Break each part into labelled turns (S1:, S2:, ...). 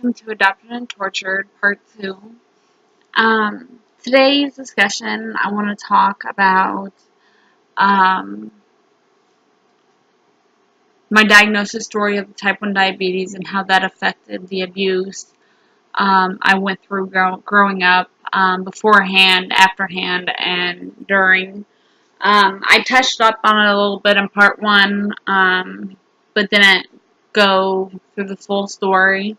S1: welcome to Adopted and Tortured Part 2. Today's discussion, I want to talk about um, my diagnosis story of type 1 diabetes and how that affected the abuse I went through growing up, beforehand, afterhand, and during. I touched up on it a little bit in Part 1, but didn't go through the full story.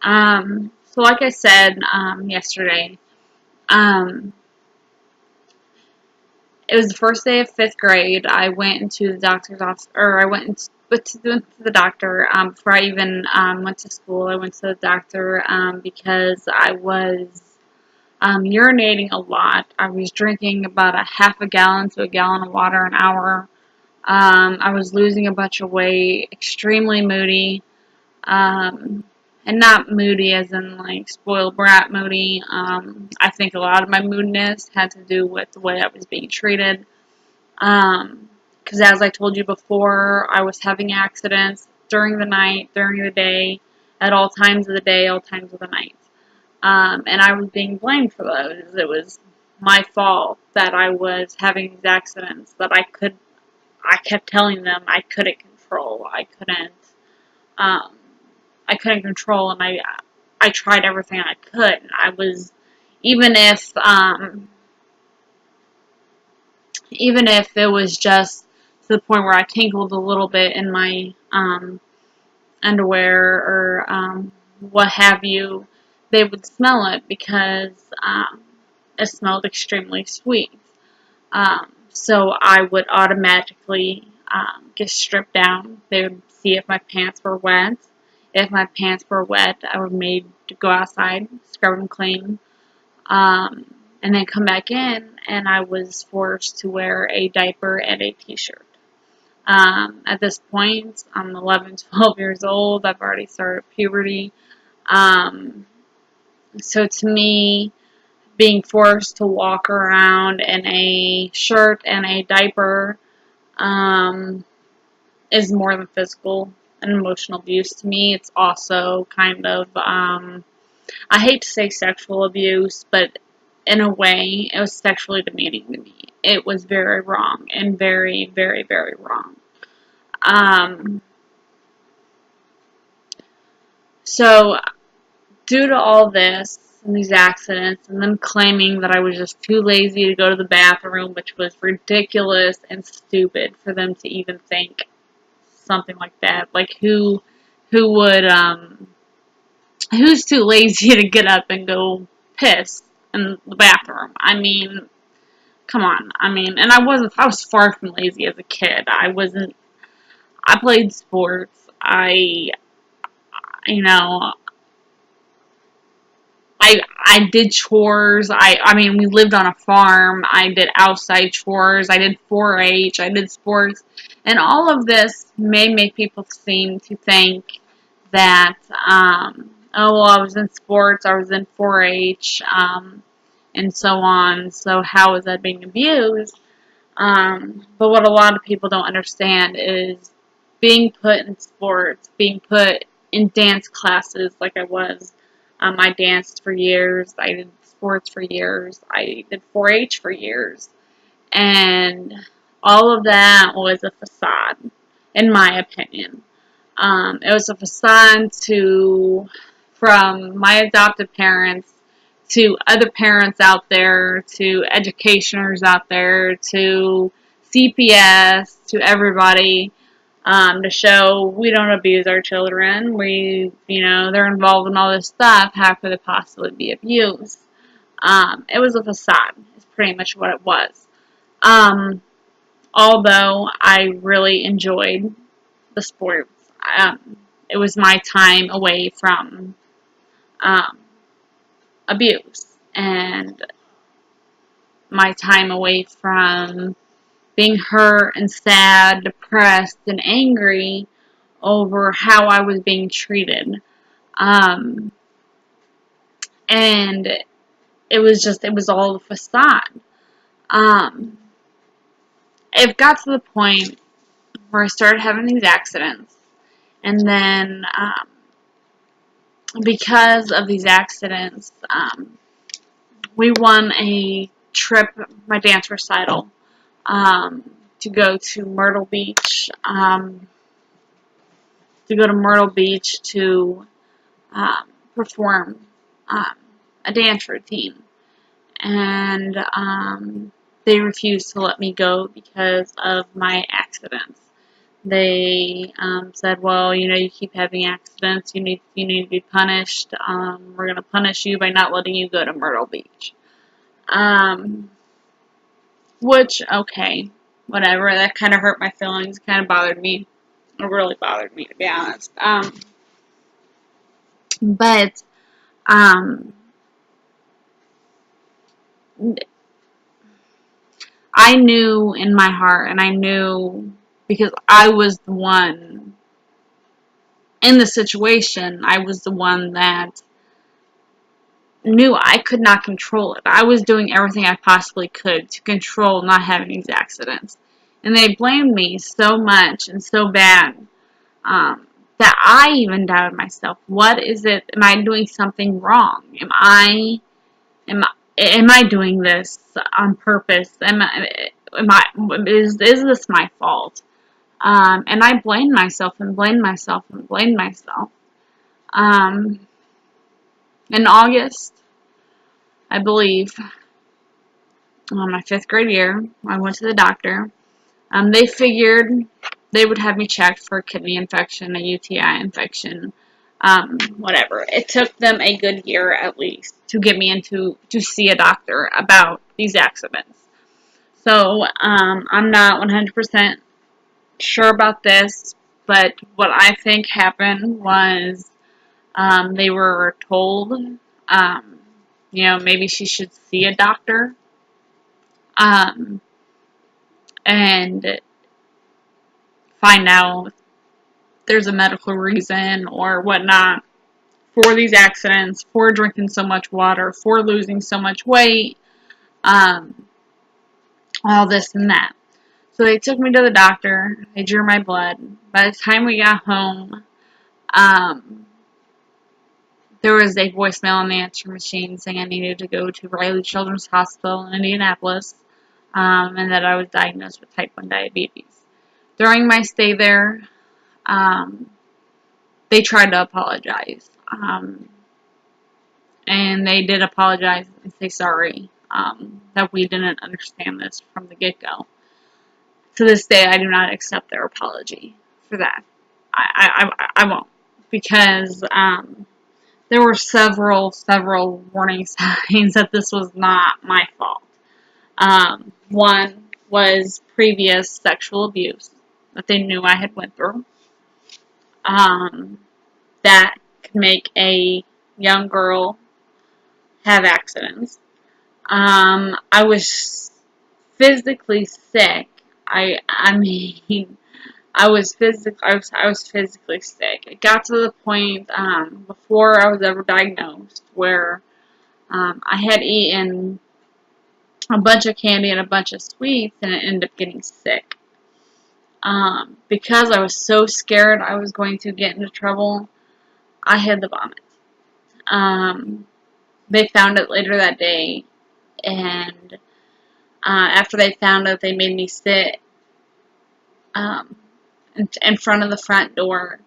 S1: So like I said yesterday, um, it was the first day of 5th grade. I went into the doctor's office, or I went to the doctor before I even went to school. I went to the doctor because I was urinating a lot. I was drinking about a half a gallon to a gallon of water an hour. I was losing a bunch of weight, extremely moody. And not moody as in like spoiled brat moody. I think a lot of my moodiness had to do with the way I was being treated. Because as I told you before, I was having accidents during the night, during the day, at all times of the day, all times of the night. And I was being blamed for those. It was my fault that I was having these accidents that I kept telling them I couldn't control. Um, I couldn't control, and I tried everything I could. I was, even if it was just to the point where I tingled a little bit in my underwear or what have you, they would smell it because it smelled extremely sweet. So I would automatically get stripped down. They would see if my pants were wet. If my pants were wet, I was made to go outside, scrub them clean, and then come back in, and I was forced to wear a diaper and a t-shirt. At this point, I'm 11, 12 years old. I've already started puberty. So to me, being forced to walk around in a shirt and a diaper is more than physical and emotional abuse to me. It's also kind of, I hate to say sexual abuse, but in a way, it was sexually demeaning to me. It was very wrong and very, very, very wrong. So, due to all this and these accidents and them claiming that I was just too lazy to go to the bathroom, which was ridiculous and stupid for them to even think something like that. Like would who's too lazy to get up and go piss in the bathroom? I mean, come on. I mean, and I was far from lazy as a kid. I played sports. You know, I did chores. I mean, we lived on a farm. I did outside chores. I did 4-H. I did sports. And all of this may make people seem to think that, oh, well, I was in sports, I was in 4-H, and so on. So how is that being abused? But what a lot of people don't understand is being put in sports, being put in dance classes like I was. I danced for years. I did sports for years. I did 4-H for years. And all of that was a facade, in my opinion. It was a facade from my adopted parents to other parents out there, to educationers out there, to CPS, to everybody, to show we don't abuse our children. They're involved in all this stuff. How could they possibly be abused? It was a facade. It's pretty much what it was. Although I really enjoyed the sports. It was my time away from abuse and my time away from being hurt and sad, depressed, and angry over how I was being treated. And it was all a facade. It got to the point where I started having these accidents, and then because of these accidents, we won a trip, my dance recital, to go to Myrtle Beach, to perform um, a dance routine. And they refused to let me go because of my accidents. They said, "Well, you keep having accidents. You need to be punished. We're going to punish you by not letting you go to Myrtle Beach." Um, which, okay, whatever. That kind of hurt my feelings. Kind of bothered me. It really bothered me, to be honest. But um, I knew in my heart, and I knew because I was the one in the situation. I was the one that knew I could not control it. I was doing everything I possibly could to control not having these accidents. And they blamed me so much and so bad that I even doubted myself. What is it? Am I doing something wrong? Am I doing this on purpose? Is this my fault? And I blamed myself and blamed myself and blamed myself. Um, in August, I believe, my 5th grade year, I went to the doctor. They figured they would have me checked for a kidney infection, a UTI infection, whatever. It took them a good year at least to get me to see a doctor about these accidents. So I'm not 100% sure about this, but what I think happened was they were told, maybe she should see a doctor, um, and find out there's a medical reason or whatnot for these accidents, for drinking so much water, for losing so much weight, um, all this and that. So they took me to the doctor. They drew my blood. By the time we got home, um, there was a voicemail on the answer machine saying I needed to go to Riley Children's Hospital in Indianapolis, and that I was diagnosed with type 1 diabetes. During my stay there, um, they tried to apologize. And they did apologize and say sorry, that we didn't understand this from the get-go. To this day, I do not accept their apology for that. I won't, because there were several warning signs that this was not my fault. One was previous sexual abuse that they knew I had went through. That could make a young girl have accidents. I was physically sick. I mean, I was physically sick. It got to the point, before I was ever diagnosed, where, I had eaten a bunch of candy and a bunch of sweets, and it ended up getting sick. Because I was so scared I was going to get into trouble, I had the vomit. Um, they found it later that day, and after they found it, they made me sit, um, in front of the front door,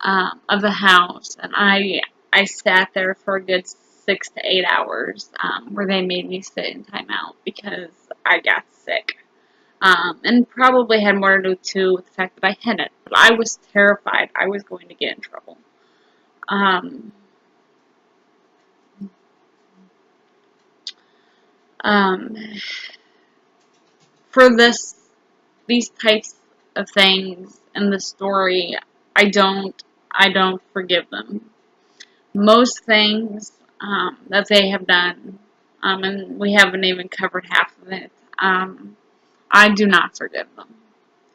S1: of the house, and I sat there for a good 6 to 8 hours, where they made me sit in timeout because I got sick, and probably had more to do too with the fact that I had it. But I was terrified I was going to get in trouble. Um, um, for these types of things in the story, I don't forgive them. Most things, that they have done, and we haven't even covered half of it, I do not forgive them.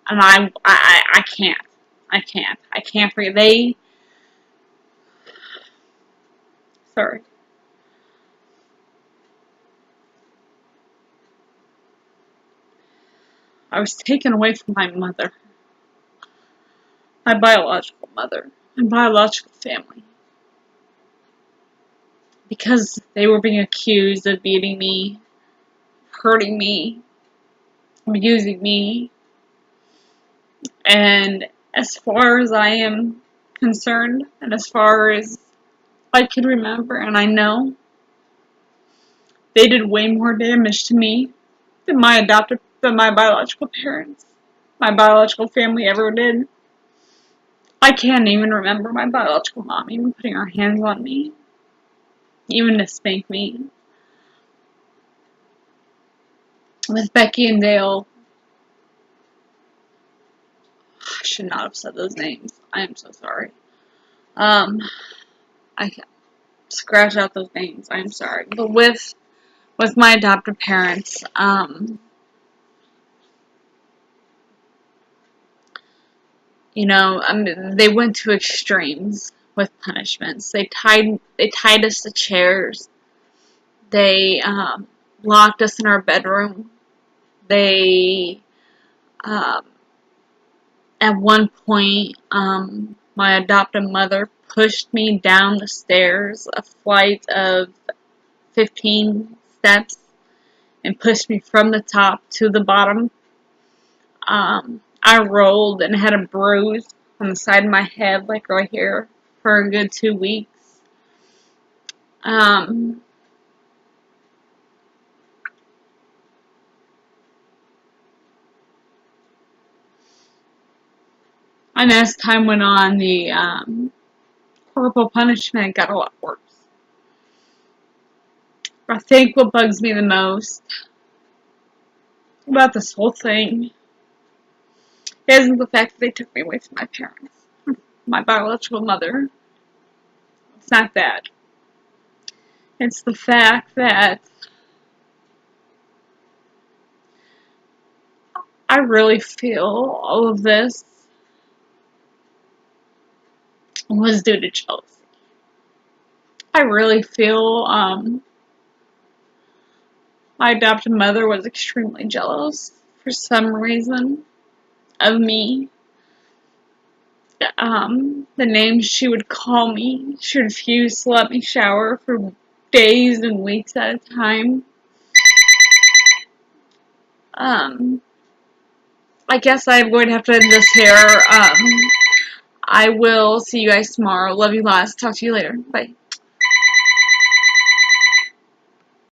S1: And I can't. I can't forgive. Sorry. I was taken away from my mother, my biological mother, my biological family. because they were being accused of beating me, hurting me, abusing me. And as far as I am concerned, and as far as I can remember, and I know, they did way more damage to me than my biological parents, my biological family ever did. I can't even remember my biological mom even putting her hands on me, even to spank me. With Becky and Dale, I should not have said those names. I am so sorry. I scratch out those names. I am sorry. But with my adoptive parents, they went to extremes with punishments. They tied us to chairs. They locked us in our bedroom. They at one point, my adoptive mother pushed me down the stairs, a flight of 15 steps, and pushed me from the top to the bottom. I rolled and had a bruise on the side of my head, like right here, for a good 2 weeks. And as time went on, the corporal punishment got a lot worse. I think what bugs me the most about this whole thing isn't the fact that they took me away from my parents, my biological mother. It's not that. It's the fact that I really feel all of this was due to jealousy. I really feel my adopted mother was extremely jealous for some reason of me. The names she would call me, she refused to let me shower for days and weeks at a time. I guess I'm going to have to end this here. I will see you guys tomorrow. Love you lots. Talk to you later. Bye.